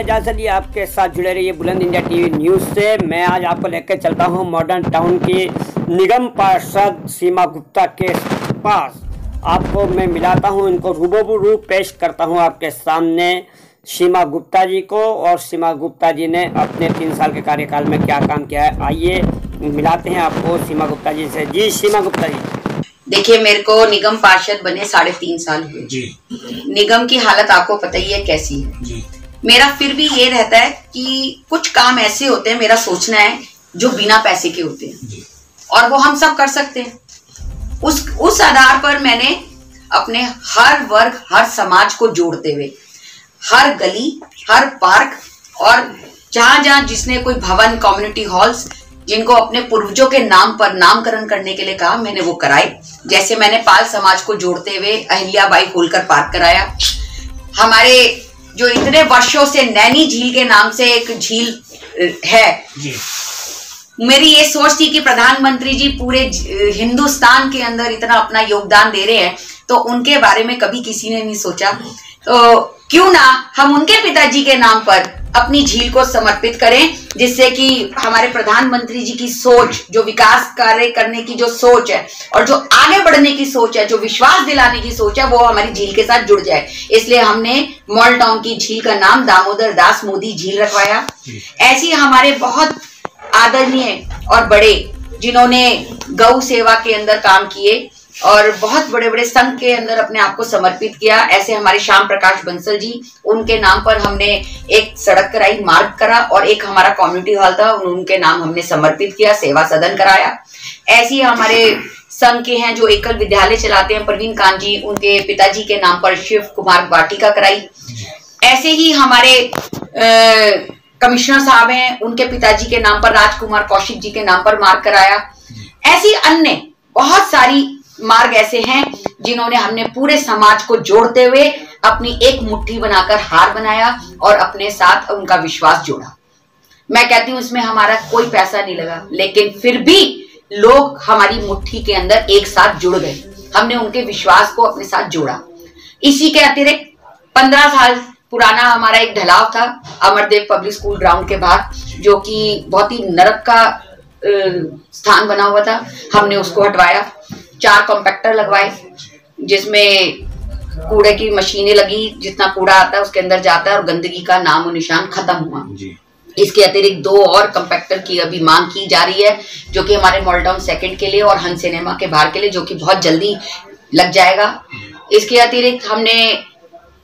एजाज अली आपके साथ जुड़े रहिए बुलंद इंडिया टीवी न्यूज़ से। मैं आज आपको लेकर चलता हूं मॉडर्न टाउन की निगम पार्षद सीमा गुप्ता के पास। आपको मैं मिलाता हूं, इनको रूबरू पेश करता हूं आपके सामने सीमा गुप्ता जी को, और सीमा गुप्ता जी ने अपने 3 साल के कार्यकाल में क्या काम किया है। आइए मिलाते हैं आपको सीमा गुप्ता जी से। जी सीमा गुप्ता जी। देखिए, मेरे को निगम पार्षद बने 3.5 साल हुए जी। निगम की हालत आपको पता ही है कैसी है जी। मेरा फिर भी ये रहता है कि कुछ काम ऐसे होते हैं, मेरा सोचना है, जो बिना पैसे के होते हैं जी। और वो हम सब कर सकते हैं। उस आधार पर मैंने अपने हर वर्ग, हर समाज को जोड़ते हुए हर गली, हर पार्क और जहां जहां जिसने कोई भवन, कम्युनिटी हॉल्स जिनको अपने पूर्वजों के नाम पर नामकरण करने के लिए कहा, मैंने वो कराए। जैसे मैंने पाल समाज को जोड़ते हुए अहिल्याबाई होलकर पार्क कराया। हमारे जो इतने वर्षों से नैनी झील के नाम से एक झील है जी। मेरी ये सोच थी कि प्रधानमंत्री जी पूरे हिंदुस्तान के अंदर इतना अपना योगदान दे रहे हैं, तो उनके बारे में कभी किसी ने नहीं सोचा, तो क्यों ना हम उनके पिताजी के नाम पर अपनी झील को समर्पित करें, जिससे कि हमारे प्रधानमंत्री जी की सोच, जो विकास कार्य करने की जो सोच है और जो आगे बढ़ने की सोच है, जो विश्वास दिलाने की सोच है, वो हमारी झील के साथ जुड़ जाए। इसलिए हमने मॉडल टाउन की झील का नाम दामोदर दास मोदी झील रखवाया। ऐसी हमारे बहुत आदरणीय और बड़े जिन्होंने गौ सेवा के अंदर काम किए और बहुत बड़े बड़े संघ के अंदर अपने आप को समर्पित किया, ऐसे हमारे श्याम प्रकाश बंसल जी, उनके नाम पर हमने एक सड़क कराई, मार्ग करा, और एक हमारा कम्युनिटी हॉल था, उनके नाम हमने समर्पित किया, सेवा सदन कराया। ऐसे हमारे संघ के हैं जो एकल विद्यालय चलाते हैं, प्रवीण कांत जी, उनके पिताजी के नाम पर शिव कुमार वाटिका कराई। ऐसे ही हमारे कमिश्नर साहब हैं, उनके पिताजी के नाम पर राजकुमार कौशिक जी के नाम पर मार्ग कराया। ऐसी अन्य बहुत सारी मार्ग ऐसे हैं जिन्होंने हमने पूरे समाज को जोड़ते हुए अपनी एक मुट्ठी बनाकर हार बनाया और अपने साथ उनका विश्वास जोड़ा। मैं कहती हूं इसमें हमारा कोई पैसा नहीं लगा, लेकिन फिर भी लोग हमारी मुट्ठी के अंदर एक साथ जुड़ गए। हमने उनके विश्वास को अपने साथ जोड़ा। इसी के अतिरिक्त 15 साल पुराना हमारा एक ढलाव था अमरदेव पब्लिक स्कूल ग्राउंड के बाहर, जो कि बहुत ही नरक का स्थान बना हुआ था। हमने उसको हटवाया, 4 कॉम्पैक्टर लगवाए, जिसमें कूड़े की मशीनें लगी, जितना कूड़ा आता है उसके अंदर जाता है और गंदगी का नामो निशान खत्म हुआ। इसके अतिरिक्त 2 और कॉम्पैक्टर की अभी मांग की जा रही है, जो कि हमारे मॉडल टाउन सेकंड के लिए और हंस सिनेमा के बाहर के लिए, जो कि बहुत जल्दी लग जाएगा। इसके अतिरिक्त हमने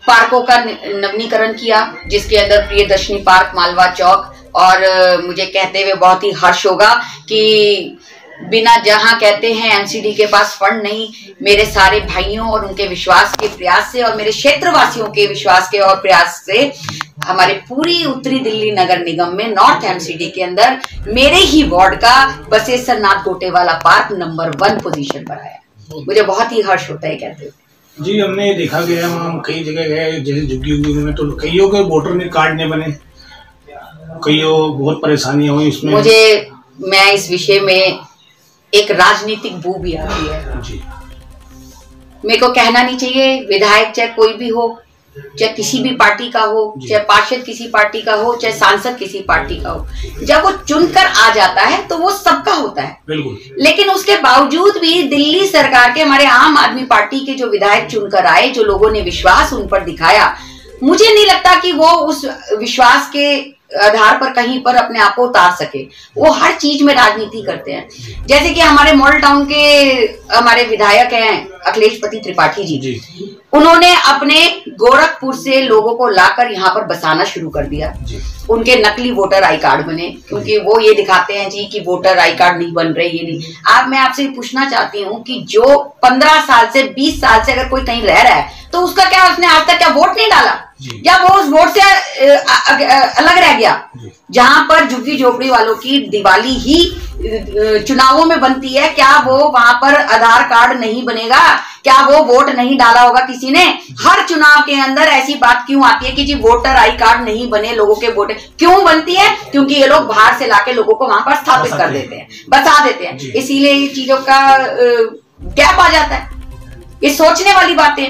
पार्कों का नवीनीकरण किया, जिसके अंदर प्रियदर्शनी पार्क, मालवा चौक, और मुझे कहते हुए बहुत ही हर्ष होगा कि बिना जहां कहते हैं एमसीडी के पास फंड नहीं, मेरे सारे भाइयों और उनके विश्वास के प्रयास से और मेरे क्षेत्रवासियों के विश्वास के और प्रयास से हमारे पूरी उत्तरी दिल्ली नगर निगम में नॉर्थ एमसीडी के अंदर मेरे ही वार्ड का बसेश्वर नाथ गोटेवाला पार्क नंबर 1 पोजीशन पर आया। मुझे बहुत ही हर्ष होता है कहते हुए जी। हमने देखा गया, हम कई जगह गए, जैसे झुग्गी में, तो कईयों के वोटर ने कार्ड नहीं बने, कईयों बहुत परेशानियां हुई इसमें। मैं इस विषय में एक राजनीतिक बू भी आती है जी। मेरे को कहना नहीं चाहिए, विधायक चाहे कोई भी हो, चाहे किसी भी पार्टी का हो, चाहे पार्षद किसी पार्टी का हो, चाहे सांसद किसी पार्टी का हो, जब वो चुनकर आ जाता है तो वो सबका होता है बिल्कुल। लेकिन उसके बावजूद भी दिल्ली सरकार के हमारे आम आदमी पार्टी के जो विधायक चुनकर आए, जो लोगों ने विश्वास उन पर दिखाया, मुझे नहीं लगता कि वो उस विश्वास के आधार पर कहीं पर अपने आप को उतार सके। वो हर चीज में राजनीति करते हैं। जैसे कि हमारे मॉडल टाउन के हमारे विधायक हैं अखिलेश पति त्रिपाठी जी, उन्होंने अपने गोरखपुर से लोगों को लाकर यहाँ पर बसाना शुरू कर दिया। उनके नकली वोटर आई कार्ड बने, क्योंकि वो ये दिखाते हैं जी कि वोटर आई कार्ड नहीं बन रहे, ये नहीं। मैं आपसे पूछना चाहती हूँ कि जो 15 साल से 20 साल से अगर कोई कहीं रह रहा है, तो उसका क्या, उसने आज तक क्या वोट नहीं डाला, या वो उस वोट से अलग रह गया? जहां पर झुग्गी झोपड़ी वालों की दिवाली ही चुनावों में बनती है, क्या वो वहां पर आधार कार्ड नहीं बनेगा? क्या वो वोट नहीं डाला होगा किसी ने? हर चुनाव के अंदर ऐसी बात क्यों आती है कि जी वोटर आई कार्ड नहीं बने, लोगों के वोट क्यों बनती है? क्योंकि ये लोग बाहर से लाके लोगों को वहां पर स्थापित कर देते हैं, बसा देते हैं, इसीलिए ये चीजों का गैप आ जाता है। ये सोचने वाली बातें।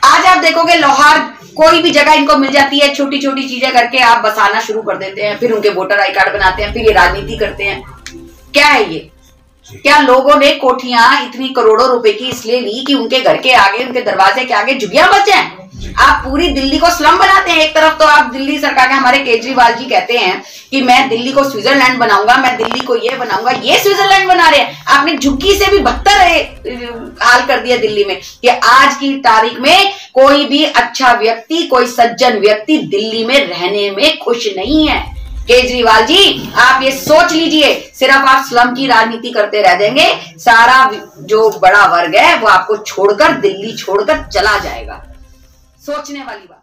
आज आप देखोगे लोहार कोई भी जगह इनको मिल जाती है, छोटी छोटी चीजें करके आप बसाना शुरू कर देते हैं, फिर उनके वोटर आई कार्ड बनाते हैं, फिर ये राजनीति करते हैं। क्या है ये? क्या लोगों ने कोठियां इतनी करोड़ों रुपए की इसलिए ली कि उनके घर के आगे, उनके दरवाजे के आगे झुग्गियां बच जाएं? आप पूरी दिल्ली को स्लम बनाते हैं। एक तरफ तो आप दिल्ली सरकार के हमारे केजरीवाल जी कहते हैं कि मैं दिल्ली को स्विट्जरलैंड बनाऊंगा, मैं दिल्ली को ये बनाऊंगा, ये स्विट्जरलैंड बना रहे हैं। आपने झुग्गी से भी बदतर हाल कर दिया दिल्ली में कि आज की तारीख में कोई भी अच्छा व्यक्ति, कोई सज्जन व्यक्ति दिल्ली में रहने में खुश नहीं है। केजरीवाल जी, आप ये सोच लीजिए, सिर्फ आप स्लम की राजनीति करते रह देंगे, सारा जो बड़ा वर्ग है वो आपको छोड़कर, दिल्ली छोड़कर चला जाएगा। सोचने वाली बात।